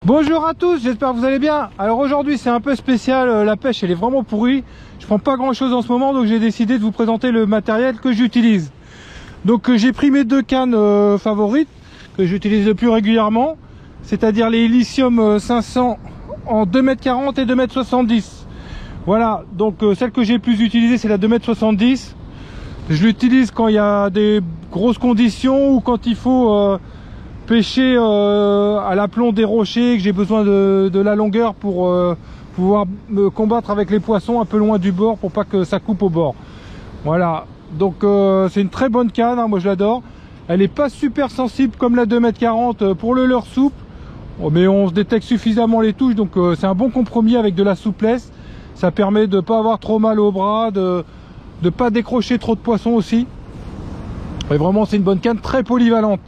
Bonjour à tous, j'espère que vous allez bien. Alors aujourd'hui c'est un peu spécial, la pêche elle est vraiment pourrie. Je prends pas grand chose en ce moment, donc j'ai décidé de vous présenter le matériel que j'utilise. Donc j'ai pris mes deux cannes favorites que j'utilise le plus régulièrement, c'est-à-dire les Lithium 500 en 2,40 m et 2,70 m. Voilà, donc celle que j'ai le plus utilisée c'est la 2,70 m. Je l'utilise quand il y a des grosses conditions ou quand il faut pêcher à l'aplomb des rochers, que j'ai besoin de la longueur pour pouvoir me combattre avec les poissons un peu loin du bord pour pas que ça coupe au bord. Voilà, donc c'est une très bonne canne, hein, moi je l'adore. Elle n'est pas super sensible comme la 2,40 m pour le leurre souple, mais on se détecte suffisamment les touches, donc c'est un bon compromis avec de la souplesse. Ça permet de ne pas avoir trop mal au bras, de ne pas décrocher trop de poissons aussi. Et vraiment c'est une bonne canne très polyvalente.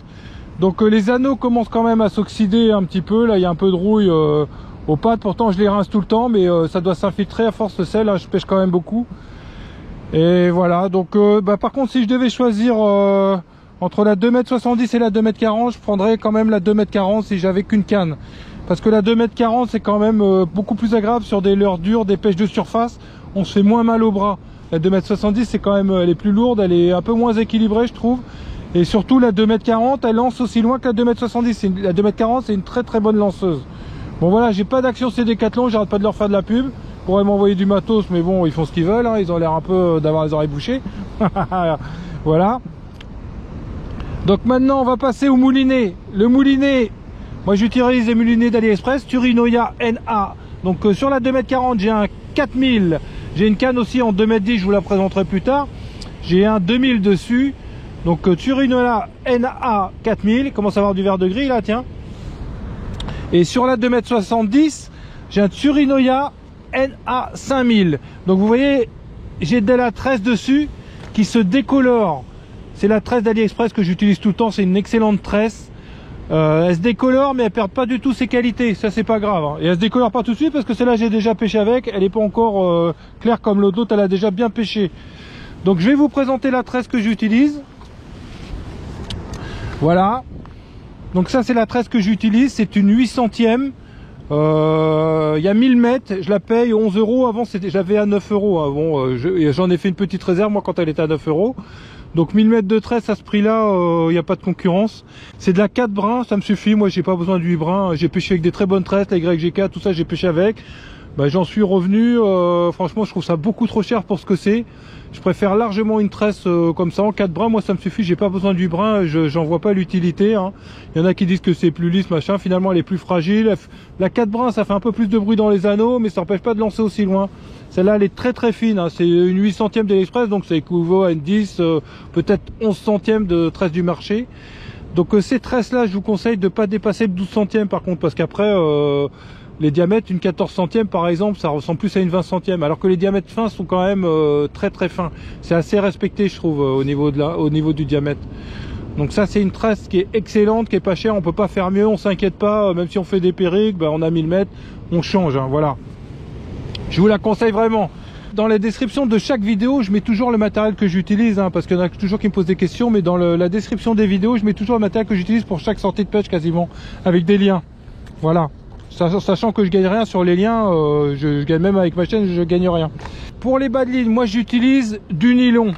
Donc les anneaux commencent quand même à s'oxyder un petit peu, là il y a un peu de rouille aux pattes, pourtant je les rince tout le temps, mais ça doit s'infiltrer à force de sel, hein, je pêche quand même beaucoup. Et voilà, donc par contre si je devais choisir entre la 2,70 m et la 2,40 m, je prendrais quand même la 2,40 m si j'avais qu'une canne. Parce que la 2,40 m c'est quand même beaucoup plus agréable sur des leurres dures, des pêches de surface, on se fait moins mal au bras. La 2,70 m c'est quand même, elle est plus lourde, elle est un peu moins équilibrée je trouve. Et surtout la 2,40 m elle lance aussi loin que la 2,70 m. La 2,40 m c'est une très bonne lanceuse. Bon voilà, j'ai pas d'action chez Decathlon, j'arrête pas de leur faire de la pub. Ils pourraient m'envoyer du matos, mais bon, ils font ce qu'ils veulent, hein. Ils ont l'air un peu d'avoir les oreilles bouchées. Voilà. Donc maintenant on va passer au moulinet. Le moulinet, moi j'utilise les moulinets d'AliExpress, Turinoya NA. Donc sur la 2,40 m j'ai un 4000. J'ai une canne aussi en 2,10 m, je vous la présenterai plus tard. J'ai un 2000 dessus. Donc Turinoya NA 4000, commence à avoir du vert de gris là, tiens. Et sur la 2,70 m, j'ai un Turinoya NA 5000. Donc vous voyez, j'ai de la tresse dessus qui se décolore. C'est la tresse d'AliExpress que j'utilise tout le temps, c'est une excellente tresse. Elle se décolore mais elle perd pas du tout ses qualités, ça c'est pas grave. Hein. Et elle se décolore pas tout de suite parce que celle-là j'ai déjà pêché avec, elle n'est pas encore claire comme l'autre, elle a déjà bien pêché. Donc je vais vous présenter la tresse que j'utilise. Voilà, donc ça c'est la tresse que j'utilise, c'est une 800e, il y a 1000 mètres, je la paye 11 €, avant j'avais à 9 €, hein. Bon, j'en ai fait une petite réserve moi quand elle était à 9 €, donc 1000 mètres de tresse à ce prix là, il n'y a pas de concurrence, c'est de la 4 brins, ça me suffit, moi j'ai pas besoin de 8 brins, j'ai pêché avec des très bonnes tresses, la YGK, tout ça j'ai pêché avec, j'en suis revenu, franchement je trouve ça beaucoup trop cher pour ce que c'est. Je préfère largement une tresse comme ça en 4 brins, moi ça me suffit, j'ai pas besoin de 8 brins, j'en vois pas l'utilité, hein. Il y en a qui disent que c'est plus lisse, machin, finalement elle est plus fragile. La 4 brins ça fait un peu plus de bruit dans les anneaux, mais ça n'empêche pas de lancer aussi loin. Celle-là elle est très fine, hein. C'est une 800e d'AliExpress, donc ça équivaut à une 10, peut-être 11 centièmes de tresse du marché. Donc ces tresses là je vous conseille de pas dépasser le 12 centièmes par contre, parce qu'après les diamètres, une 14 centième par exemple, ça ressemble plus à une 20 centième, alors que les diamètres fins sont quand même très fins. C'est assez respecté je trouve au niveau du diamètre. Donc ça c'est une tresse qui est excellente, qui est pas chère, on peut pas faire mieux, on s'inquiète pas, même si on fait des périques, on a 1000 mètres, on change, hein, voilà. Je vous la conseille vraiment. Dans la description de chaque vidéo, je mets toujours le matériel que j'utilise, hein, parce qu'il y en a toujours qui me posent des questions, mais dans la description des vidéos, je mets toujours le matériel que j'utilise pour chaque sortie de pêche quasiment, avec des liens. Voilà. Sachant que je gagne rien sur les liens, je gagne même avec ma chaîne, je gagne rien. Pour les bas de ligne, moi j'utilise du nylon.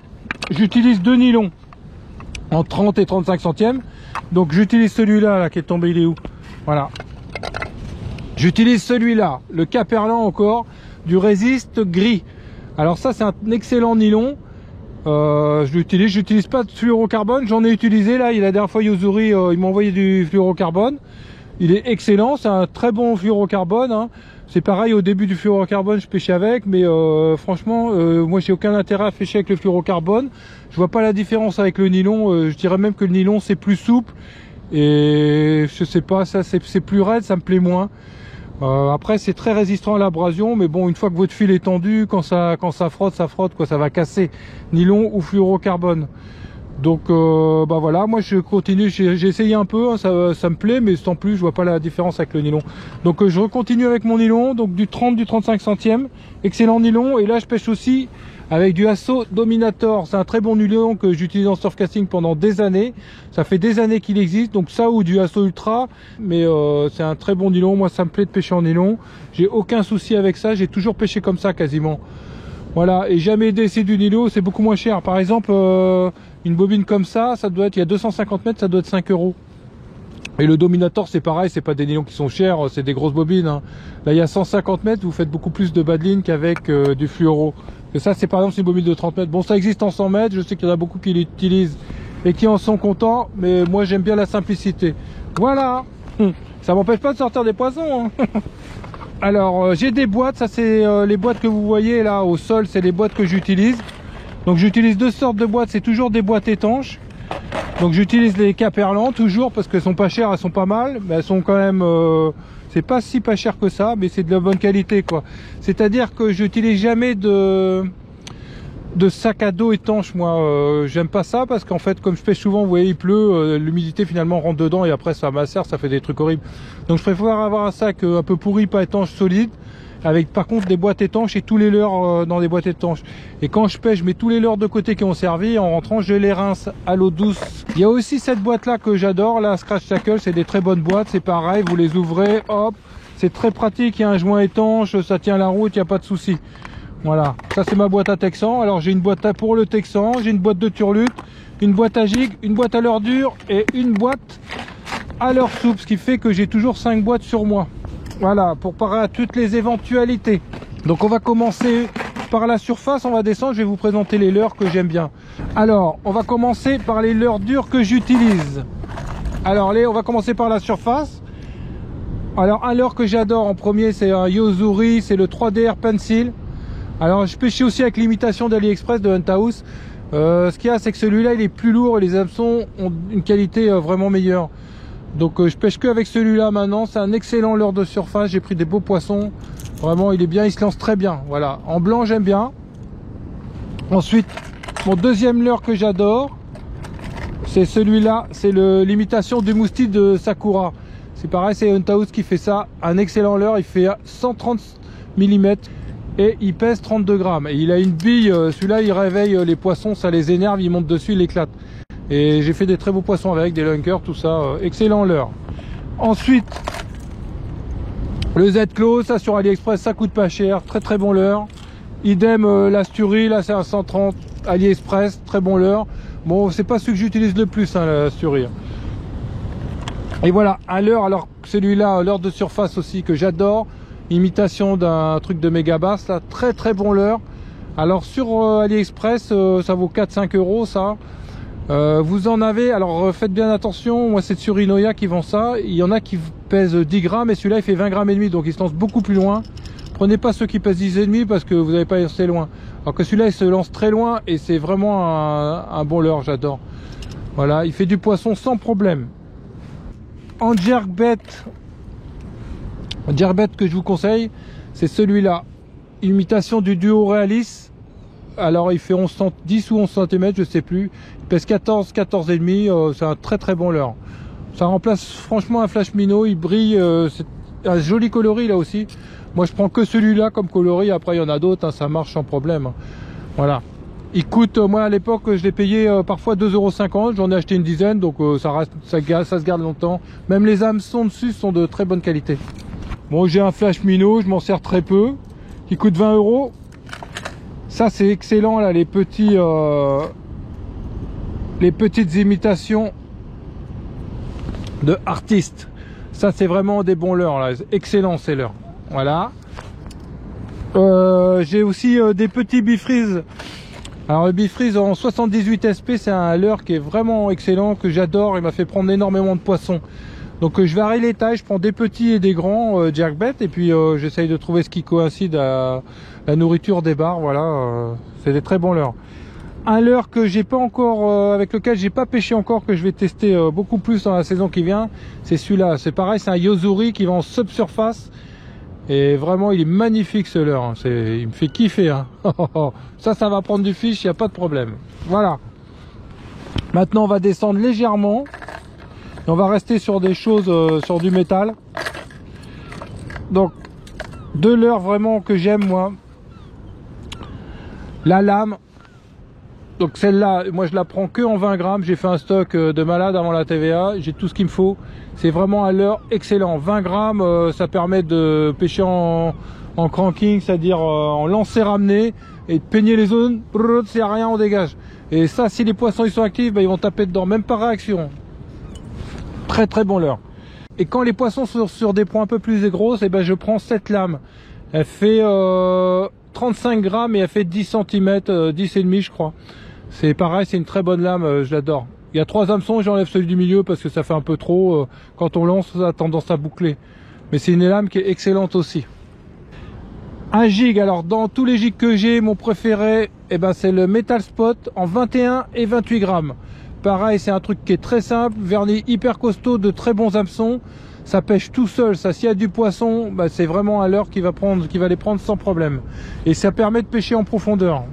J'utilise 2 nylons en 30 et 35 centièmes. Donc j'utilise celui-là là, qui est tombé, il est où? Voilà. J'utilise celui-là, le Caperlan encore, du Résiste gris. Alors ça c'est un excellent nylon. Je l'utilise, j'utilise pas de fluorocarbone, j'en ai utilisé là, la dernière fois Yozuri il m'a envoyé du fluorocarbone. Il est excellent, c'est un très bon fluorocarbone, hein. C'est pareil, au début du fluorocarbone je pêchais avec, mais franchement moi j'ai aucun intérêt à pêcher avec le fluorocarbone. Je vois pas la différence avec le nylon, je dirais même que le nylon c'est plus souple et je sais pas, ça c'est plus raide, ça me plaît moins. Après c'est très résistant à l'abrasion, mais bon, une fois que votre fil est tendu, quand ça frotte quoi, ça va casser, nylon ou fluorocarbone. Donc bah voilà, moi je continue, j'ai essayé un peu, hein, ça me plaît, mais sans plus, je vois pas la différence avec le nylon. Donc je continue avec mon nylon, donc du 30, du 35 centièmes, excellent nylon. Et là je pêche aussi avec du Asso Dominator. C'est un très bon nylon que j'utilise en surfcasting pendant des années. Ça fait des années qu'il existe, donc ça ou du Asso Ultra, mais c'est un très bon nylon. Moi ça me plaît de pêcher en nylon, j'ai aucun souci avec ça, j'ai toujours pêché comme ça quasiment. Voilà, et jamais d'essai du nylon, c'est beaucoup moins cher. Par exemple, une bobine comme ça doit être, il y a 250 mètres, ça doit être 5 euros. Et le Dominator, c'est pareil, c'est pas des nylons qui sont chers, c'est des grosses bobines, hein. Là, il y a 150 mètres, vous faites beaucoup plus de badline qu'avec du fluoro. Et ça, c'est par exemple, c'est une bobine de 30 mètres. Bon, ça existe en 100 mètres, je sais qu'il y en a beaucoup qui l'utilisent et qui en sont contents, mais moi, j'aime bien la simplicité. Voilà. Ça m'empêche pas de sortir des poissons, hein. Alors j'ai des boîtes, ça c'est les boîtes que vous voyez là au sol, c'est les boîtes que j'utilise. Donc j'utilise deux sortes de boîtes, c'est toujours des boîtes étanches. Donc j'utilise les Caperlan toujours parce qu'elles sont pas chères, elles sont pas mal, mais elles sont quand même, c'est pas si pas cher que ça, mais c'est de la bonne qualité quoi. C'est-à-dire que j'utilise jamais de sac à dos étanche, moi j'aime pas ça parce qu'en fait comme je pêche souvent, vous voyez il pleut, l'humidité finalement rentre dedans et après ça macère, ça fait des trucs horribles. Donc je préfère avoir un sac un peu pourri, pas étanche, solide, avec par contre des boîtes étanches et tous les leurres dans des boîtes étanches. Et quand je pêche, je mets tous les leurres de côté qui ont servi, en rentrant je les rince à l'eau douce. Il y a aussi cette boîte là que j'adore, la Scratch Tackle, c'est des très bonnes boîtes, c'est pareil, vous les ouvrez, hop, c'est très pratique, il y a un joint étanche, ça tient la route, il n'y a pas de souci. Voilà, ça c'est ma boîte à Texan. Alors j'ai une boîte pour le Texan, j'ai une boîte de turlute, une boîte à gig, une boîte à leurre dure et une boîte à leurre souple, ce qui fait que j'ai toujours 5 boîtes sur moi. Voilà, pour parer à toutes les éventualités. Donc on va commencer par la surface, on va descendre, je vais vous présenter les leurres que j'aime bien. Alors, on va commencer par les leurres dures que j'utilise. Alors on va commencer par la surface. Alors un leurre que j'adore en premier, c'est un Yo-Zuri, c'est le 3DR Pencil. Alors je pêchais aussi avec l'imitation d'AliExpress de Hunt House. Ce qu'il y a, c'est que celui-là il est plus lourd et les hameçons ont une qualité vraiment meilleure. Donc je pêche que avec celui-là maintenant. C'est un excellent leurre de surface, j'ai pris des beaux poissons. Vraiment il est bien, il se lance très bien. Voilà, en blanc j'aime bien. Ensuite mon deuxième leurre que j'adore, c'est celui-là, c'est l'imitation du mousti de Sakura. C'est pareil, c'est Hunt House qui fait ça. Un excellent leurre, il fait 130 mm. Et il pèse 32 grammes. Et il a une bille, celui-là il réveille les poissons, ça les énerve, ils montent dessus, il éclate. Et j'ai fait des très beaux poissons avec, des lunkers, tout ça, excellent leurre. Ensuite, le Z-Claw, ça sur AliExpress, ça coûte pas cher, très très bon leurre. Idem l'Asturie, là c'est un 130, AliExpress, très bon leurre. Bon, c'est pas celui que j'utilise le plus, hein, l'Asturie. Et voilà, un leurre, alors celui-là, un leurre de surface aussi que j'adore. Imitation d'un truc de Megabass, là, très très bon leurre. Alors sur AliExpress, ça vaut 4-5 euros ça. Vous en avez, alors faites bien attention, moi c'est sur Inoya qui vend ça. Il y en a qui pèsent 10 grammes et celui-là il fait 20 grammes et demi, donc il se lance beaucoup plus loin. Prenez pas ceux qui pèsent 10 et demi parce que vous n'avez pas assez loin. Alors que celui-là il se lance très loin et c'est vraiment un bon leurre, j'adore. Voilà, il fait du poisson sans problème. En jerkbait que je vous conseille, c'est celui-là, imitation du Duo Realis. Alors il fait 10 ou 11 cm, je sais plus, il pèse 14 et demi, c'est un très très bon leurre. Ça remplace franchement un flash minnow, il brille, c'est un joli coloris là aussi. Moi je prends que celui-là comme coloris, après il y en a d'autres, hein, ça marche sans problème. Voilà, il coûte, moi à l'époque je l'ai payé parfois 2,50 €, j'en ai acheté une dizaine, donc ça se garde longtemps. Même les hameçons dessus sont de très bonne qualité. Bon, j'ai un flash minnow, je m'en sers très peu, qui coûte 20 €. Ça c'est excellent là, les petites imitations de artistes. Ça c'est vraiment des bons leurres là, excellent ces leurres. Voilà. J'ai aussi des petits bifreeze. Alors le bifreeze en 78 SP, c'est un leurre qui est vraiment excellent, que j'adore, il m'a fait prendre énormément de poissons. Donc je varie les tailles, je prends des petits et des grands jerkbait et puis j'essaye de trouver ce qui coïncide à la nourriture des bars. Voilà, c'est des très bons leurres. Un leurre que j'ai pas encore, avec lequel j'ai pas pêché encore, que je vais tester beaucoup plus dans la saison qui vient, c'est celui-là. C'est pareil, c'est un Yo-Zuri qui va en subsurface et vraiment il est magnifique ce leurre. Il me fait kiffer. Hein. Ça va prendre du fiche, il n'y a pas de problème. Voilà. Maintenant on va descendre légèrement et on va rester sur des choses, sur du métal. Donc de leurre vraiment que j'aime moi, la lame. Donc celle-là, moi je la prends que en 20 grammes. J'ai fait un stock de malade avant la TVA. J'ai tout ce qu'il me faut. C'est vraiment un leurre excellent. 20 grammes, ça permet de pêcher en cranking, c'est-à-dire en lancer ramené et de peigner les zones. S'il n'y a rien, on dégage. Et ça, si les poissons ils sont actifs, bah, ils vont taper dedans, même par réaction. Très très bon leurre. Et quand les poissons sont sur des points un peu plus grosses, et ben je prends cette lame. Elle fait 35 grammes et elle fait 10 cm, 10 et demi je crois. C'est pareil, c'est une très bonne lame, je l'adore. Il y a 3 hameçons, j'enlève celui du milieu parce que ça fait un peu trop. Quand on lance, ça a tendance à boucler. Mais c'est une lame qui est excellente aussi. Un jig, alors dans tous les jigs que j'ai, mon préféré, eh ben, c'est le Metal Spot en 21 et 28 grammes. Pareil, c'est un truc qui est très simple, vernis hyper costaud, de très bons hameçons. Ça pêche tout seul, ça s'il y a du poisson, bah, c'est vraiment un leurre qui va les prendre sans problème. Et ça permet de pêcher en profondeur.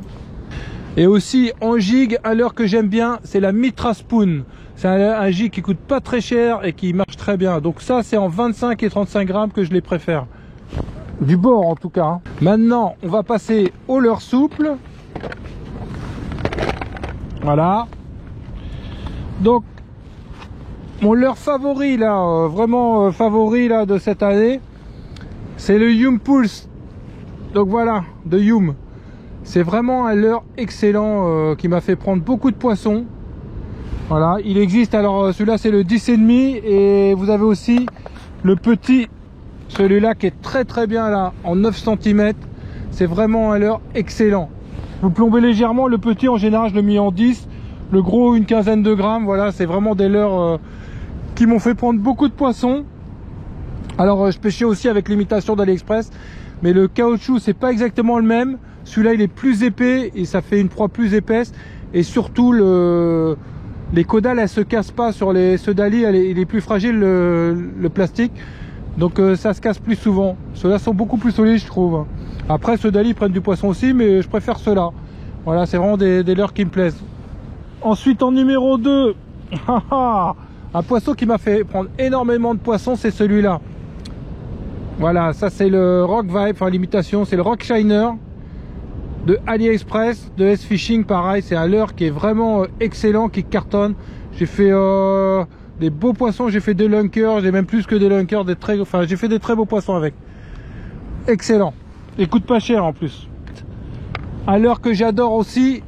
Et aussi en jig, un leurre que j'aime bien, c'est la Mitra Spoon. C'est un jig qui coûte pas très cher et qui marche très bien. Donc ça, c'est en 25 et 35 grammes que je les préfère. Du bord en tout cas, hein. Maintenant, on va passer au leurre souple. Voilà. Donc, mon leurre favori là, vraiment favori là de cette année, c'est le Yum Pulse. Donc voilà, de Yum. C'est vraiment un leurre excellent qui m'a fait prendre beaucoup de poissons. Voilà, il existe, alors celui-là c'est le 10,5 et vous avez aussi le petit, celui-là qui est très très bien là, en 9 cm. C'est vraiment un leurre excellent. Vous plombez légèrement, le petit en général je le mets en 10, le gros une quinzaine de grammes. Voilà, c'est vraiment des leurres qui m'ont fait prendre beaucoup de poissons. Alors je pêchais aussi avec l'imitation d'AliExpress, mais le caoutchouc c'est pas exactement le même. Celui-là il est plus épais et ça fait une proie plus épaisse, et surtout les caudales elles se cassent pas sur ceux d'Ali, il est plus fragile le plastique, donc ça se casse plus souvent. Ceux-là sont beaucoup plus solides je trouve. Après ceux d'Ali prennent du poisson aussi, mais je préfère ceux-là. Voilà, c'est vraiment des leurres qui me plaisent. Ensuite en numéro 2, un poisson qui m'a fait prendre énormément de poissons, c'est celui-là. Voilà, ça c'est le Rock Vibe, enfin l'imitation, c'est le Rock Shiner de AliExpress, de S-Fishing. Pareil, c'est un leurre qui est vraiment excellent, qui cartonne. J'ai fait des beaux poissons, j'ai fait des lunkers, j'ai même plus que des lunkers, j'ai fait des très beaux poissons avec. Excellent. Et coûte pas cher en plus. Un leurre que j'adore aussi,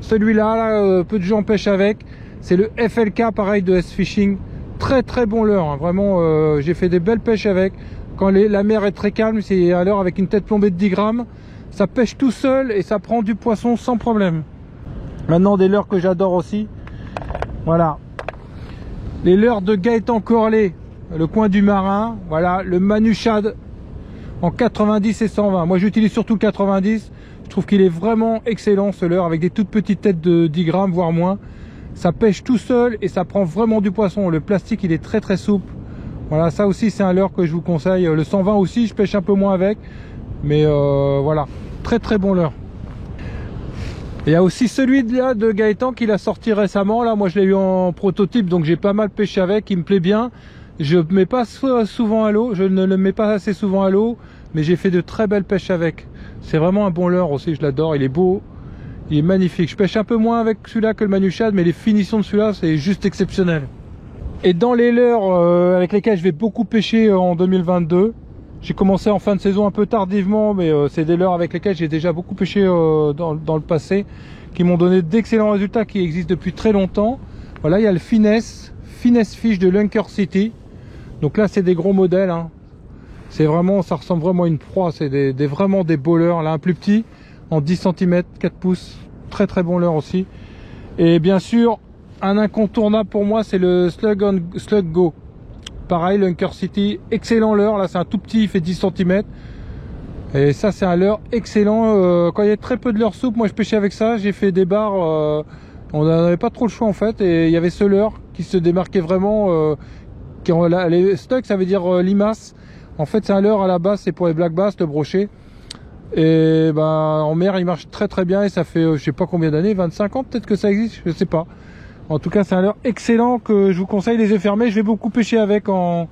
celui-là, peu de gens pêchent avec, c'est le FLK, pareil, de S-Fishing. Très très bon leurre, hein. Vraiment, j'ai fait des belles pêches avec. Quand la mer est très calme, c'est un leurre avec une tête plombée de 10 grammes. Ça pêche tout seul et ça prend du poisson sans problème. Maintenant, des leurres que j'adore aussi. Voilà. Les leurres de Gaëtan Corlet, le coin du marin. Voilà, le Manushad en 90 et 120. Moi, j'utilise surtout le 90. Je trouve qu'il est vraiment excellent ce leurre, avec des toutes petites têtes de 10 grammes, voire moins. Ça pêche tout seul et ça prend vraiment du poisson. Le plastique, il est très très souple. Voilà, ça aussi, c'est un leurre que je vous conseille. Le 120 aussi, je pêche un peu moins avec. Mais voilà, très très bon leurre. Il y a aussi celui-là de Gaëtan qu'il a sorti récemment. Là, moi je l'ai eu en prototype, donc j'ai pas mal pêché avec, il me plaît bien. Je ne mets pas souvent à l'eau, je ne le mets pas assez souvent à l'eau, mais j'ai fait de très belles pêches avec. C'est vraiment un bon leurre aussi, je l'adore, il est beau, il est magnifique. Je pêche un peu moins avec celui-là que le Manushad, mais les finitions de celui-là, c'est juste exceptionnel. Et dans les leurres avec lesquels je vais beaucoup pêcher en 2022, j'ai commencé en fin de saison un peu tardivement, mais c'est des leurres avec lesquels j'ai déjà beaucoup pêché dans le passé, qui m'ont donné d'excellents résultats, qui existent depuis très longtemps. Voilà, il y a le Finesse Fish de Lunker City. Donc là, c'est des gros modèles, hein. C'est vraiment, ça ressemble vraiment à une proie. C'est vraiment des beaux leurres. Là, un plus petit, en 10 cm, 4 pouces. Très très bon leurre aussi. Et bien sûr, un incontournable pour moi, c'est le Slug Go. Pareil, Lunker City, excellent leurre. Là, c'est un tout petit, il fait 10 cm. Et ça, c'est un leurre excellent. Quand il y a très peu de leurre souple, moi je pêchais avec ça. J'ai fait des bars, on n'avait pas trop le choix en fait. Et il y avait ce leurre qui se démarquait vraiment. Les stuck, ça veut dire limace. En fait, c'est un leurre à la base, c'est pour les black bass, le brochet. Et ben, en mer, il marche très très bien. Et ça fait, je sais pas combien d'années, 25 ans peut-être que ça existe, je sais pas. En tout cas, c'est un leurre excellent que je vous conseille les yeux fermés. Je vais beaucoup pêcher avec en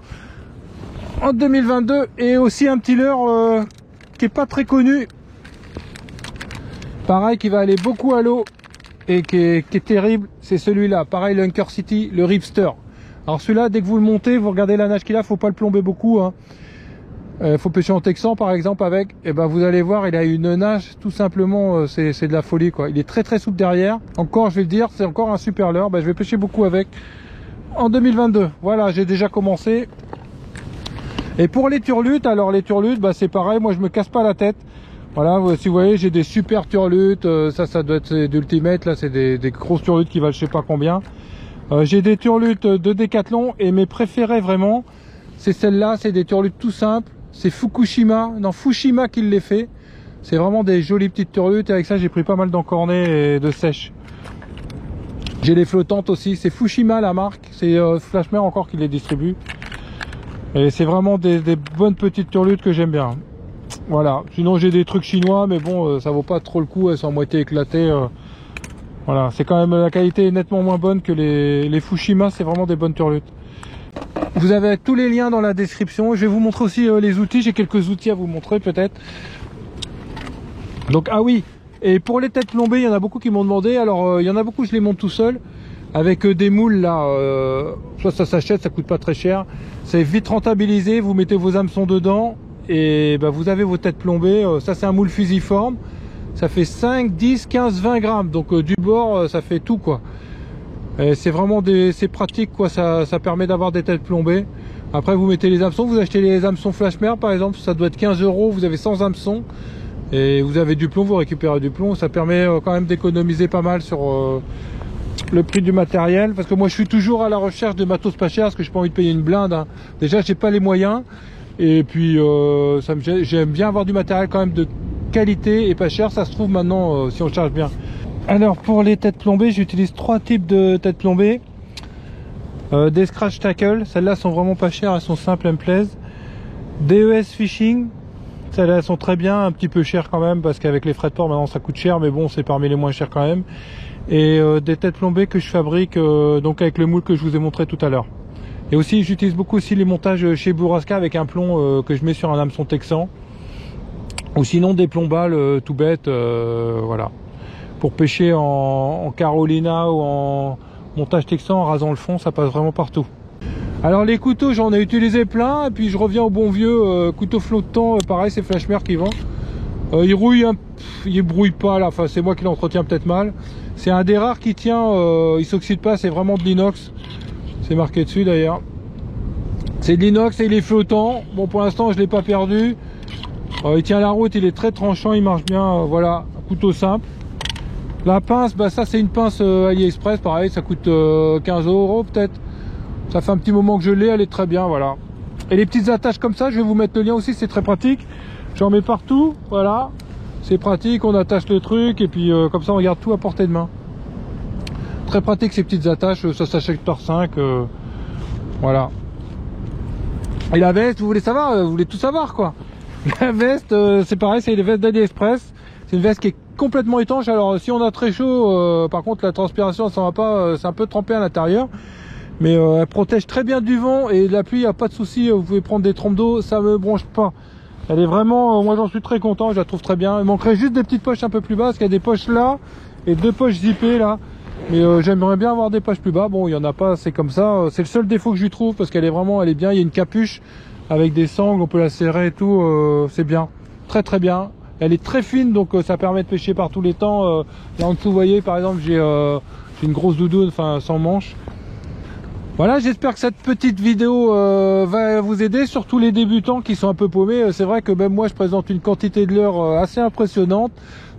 2022. Et aussi un petit leurre qui est pas très connu. Pareil, qui va aller beaucoup à l'eau et qui est terrible. C'est celui-là. Pareil, le Hunker City, le Ripster. Alors celui-là, dès que vous le montez, vous regardez la nage qu'il a, faut pas le plomber beaucoup. Hein. Faut pêcher en texan par exemple avec, et ben vous allez voir, il a une nage tout simplement, c'est de la folie quoi. Il est très très souple derrière. Encore, je vais le dire, c'est encore un super leurre. Ben, je vais pêcher beaucoup avec en 2022. Voilà, j'ai déjà commencé. Et pour les turlutes, alors les turlutes, ben, c'est pareil, moi je me casse pas la tête. Voilà, si vous voyez, j'ai des super turlutes. Ça doit être d'Ultimate, là c'est des grosses turlutes qui valent je sais pas combien. J'ai des turlutes de Decathlon et mes préférées vraiment, c'est celles-là, c'est des turlutes tout simples. C'est Fukushima qui les fait. C'est vraiment des jolies petites turlutes et avec ça j'ai pris pas mal d'encornets et de sèches. J'ai les flottantes aussi, c'est Fukushima la marque, c'est Flashmer encore qui les distribue. Et c'est vraiment des bonnes petites turlutes que j'aime bien. Voilà, sinon j'ai des trucs chinois mais bon ça vaut pas trop le coup, elles sont à moitié éclatées. Voilà, c'est quand même, la qualité est nettement moins bonne que les Fukushima, c'est vraiment des bonnes turlutes. Vous avez tous les liens dans la description. Je vais vous montrer aussi les outils. J'ai quelques outils à vous montrer peut-être. Donc ah oui, et pour les têtes plombées, il y en a beaucoup qui m'ont demandé. Alors il y en a beaucoup, je les monte tout seul avec des moules là. Soit ça s'achète, ça coûte pas très cher. C'est vite rentabilisé. Vous mettez vos hameçons dedans et bah, vous avez vos têtes plombées. Ça c'est un moule fusiforme. Ça fait 5, 10, 15, 20 grammes. Donc du bord, ça fait tout quoi. C'est vraiment c'est pratique quoi, ça permet d'avoir des têtes plombées. Après vous mettez les hameçons, vous achetez les hameçons Flashmer par exemple, ça doit être 15 €, vous avez 100 hameçons et vous avez du plomb, vous récupérez du plomb, ça permet quand même d'économiser pas mal sur le prix du matériel, parce que moi je suis toujours à la recherche de matos pas cher, parce que j'ai pas envie de payer une blinde. Hein. Déjà j'ai pas les moyens et puis j'aime bien avoir du matériel quand même de qualité et pas cher, ça se trouve maintenant si on charge bien. Alors pour les têtes plombées, j'utilise 3 types de têtes plombées. Des Scratch Tackle, celles-là sont vraiment pas chères, elles sont simples, elles me plaisent. DES Fishing, celles-là sont très bien, un petit peu chères quand même, parce qu'avec les frais de port maintenant ça coûte cher, mais bon c'est parmi les moins chers quand même. Et des têtes plombées que je fabrique donc avec le moule que je vous ai montré tout à l'heure. Et aussi j'utilise beaucoup aussi les montages chez Bourrasca avec un plomb que je mets sur un hameçon texan. Ou sinon des plombales tout bêtes, voilà. Pour pêcher en Carolina ou en montage texan, en rasant le fond, ça passe vraiment partout. Alors les couteaux, j'en ai utilisé plein, et puis je reviens au bon vieux couteau flottant, pareil c'est Flashmer qui vend. Il rouille, il brouille pas là, enfin c'est moi qui l'entretiens peut-être mal. C'est un des rares qui tient, il s'oxyde pas, c'est vraiment de l'inox. C'est marqué dessus d'ailleurs. C'est de l'inox et il est flottant. Bon pour l'instant je l'ai pas perdu. Il tient la route, il est très tranchant, il marche bien, voilà, un couteau simple. La pince, bah ça c'est une pince AliExpress, pareil, ça coûte 15 € peut-être. Ça fait un petit moment que je l'ai, elle est très bien, voilà. Et les petites attaches comme ça, je vais vous mettre le lien aussi, c'est très pratique. J'en mets partout, voilà. C'est pratique, on attache le truc et puis comme ça on garde tout à portée de main. Très pratique ces petites attaches, ça s'achète par 5, voilà. Et la veste, vous voulez savoir, vous voulez tout savoir quoi. La veste, c'est pareil, c'est les vestes d'AliExpress. C'est une veste qui est complètement étanche. Alors si on a très chaud, par contre la transpiration ça va pas, c'est un peu trempé à l'intérieur. Mais elle protège très bien du vent et de la pluie, il n'y a pas de souci. Vous pouvez prendre des trompes d'eau, ça me bronche pas. Elle est vraiment, moi j'en suis très content, je la trouve très bien. Il manquerait juste des petites poches un peu plus bas, parce qu'il y a des poches là et 2 poches zippées là. Mais j'aimerais bien avoir des poches plus bas. Bon, il y en a pas, c'est comme ça. C'est le seul défaut que je lui trouve, parce qu'elle est vraiment, elle est bien. Il y a une capuche avec des sangles, on peut la serrer et tout. C'est bien, très très bien. Elle est très fine, donc ça permet de pêcher par tous les temps. Là en dessous, vous voyez, par exemple, j'ai une grosse doudoune, enfin sans manche. Voilà, j'espère que cette petite vidéo va vous aider, surtout les débutants qui sont un peu paumés. C'est vrai que même moi, je présente une quantité de leurres assez impressionnante.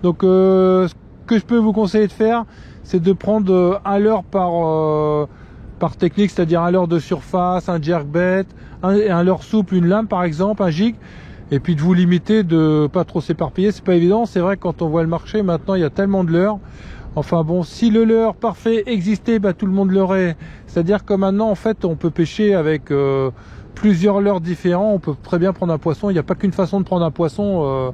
Donc, ce que je peux vous conseiller de faire, c'est de prendre un leurre par technique, c'est-à-dire un leurre de surface, un jerkbait, un leurre souple, une lame par exemple, un jig. Et puis de vous limiter, de pas trop s'éparpiller, c'est pas évident. C'est vrai que quand on voit le marché, maintenant il y a tellement de leurres. Enfin bon, si le leurre parfait existait, bah, tout le monde l'aurait. C'est-à-dire que maintenant en fait on peut pêcher avec plusieurs leurres différents. On peut très bien prendre un poisson, il n'y a pas qu'une façon de prendre un poisson.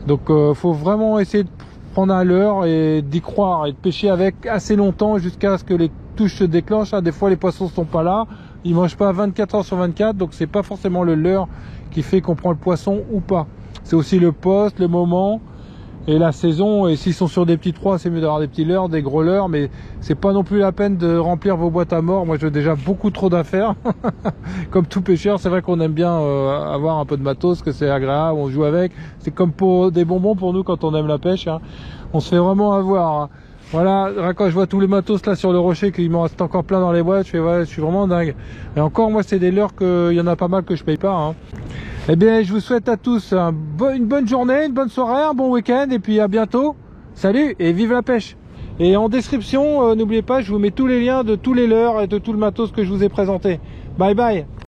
Donc faut vraiment essayer de prendre un leurre et d'y croire et de pêcher avec assez longtemps jusqu'à ce que les touche se déclenche, hein. Des fois les poissons sont pas là, ils mangent pas 24 heures sur 24, donc c'est pas forcément le leurre qui fait qu'on prend le poisson ou pas. C'est aussi le poste, le moment et la saison. Et s'ils sont sur des petits proies, c'est mieux d'avoir des petits leurres, des gros leurres, mais c'est pas non plus la peine de remplir vos boîtes à mort. Moi j'ai déjà beaucoup trop d'affaires. Comme tout pêcheur, c'est vrai qu'on aime bien avoir un peu de matos, que c'est agréable, on joue avec. C'est comme pour des bonbons pour nous quand on aime la pêche, hein. On se fait vraiment avoir, hein. Voilà, quand je vois tous les matos là sur le rocher, qu'il m'en reste encore plein dans les boîtes, je fais ouais, je suis vraiment dingue. Et encore, moi c'est des leurres qu'il y en a pas mal que je paye pas, hein. Eh bien, je vous souhaite à tous une bonne journée, une bonne soirée, un bon week-end, et puis à bientôt. Salut et vive la pêche! Et en description, n'oubliez pas, je vous mets tous les liens de tous les leurres et de tout le matos que je vous ai présenté. Bye bye!